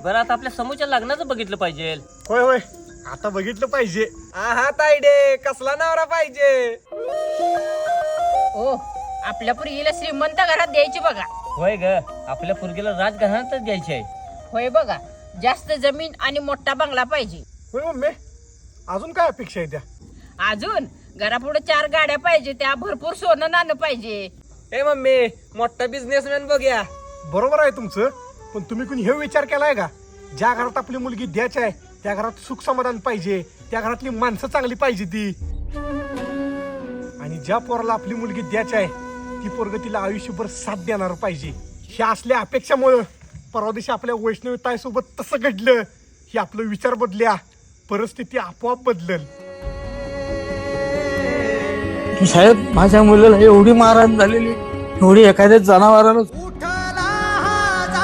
बरं आता आपल्या समूहच्या लग्नाचं बघितलं पाहिजे. होय होय आता बघितलं पाहिजे. हा तायडे कसला नवरा पाहिजे. ओ आपल्या पोरगीला श्रीमंत घरात द्यायची बघा. होय ग, आपल्या पोरगीला राजघराण्यातच द्यायची आहे. होय बघा, जास्त जमीन आणि मोठा बंगला पाहिजे. होय मम्मी, अजून काय अपेक्षा आहे त्या? अजून घरापुढे 4 गाड्या पाहिजे, त्या भरपूर सोनं नाणं पाहिजे. ए मम्मी मोठा बिझनेसमॅन बघूया. बरोबर आहे तुमचं, पण तुम्ही कुणी हे विचार केलाय का ज्या घरात आपली मुलगी द्यायची आहे त्या घरात सुख समाधान पाहिजे, त्या घरातली माणसं चांगली पाहिजे ती, आणि ज्या पोराला आपली मुलगी द्यायची आहे ती पोरग तिला आयुष्यभर साथ देणार पाहिजे. ह्या असल्या अपेक्षामुळं परवा दिवशी आपल्या वैष्णवी ताईसोबत तसं घडलं. ही आपलं विचार बदल्या, परिस्थिती आपोआप बदलल. साहेब, माझ्या मुलाला एवढी मारहाण झालेली, एवढी एखाद्या जनावराला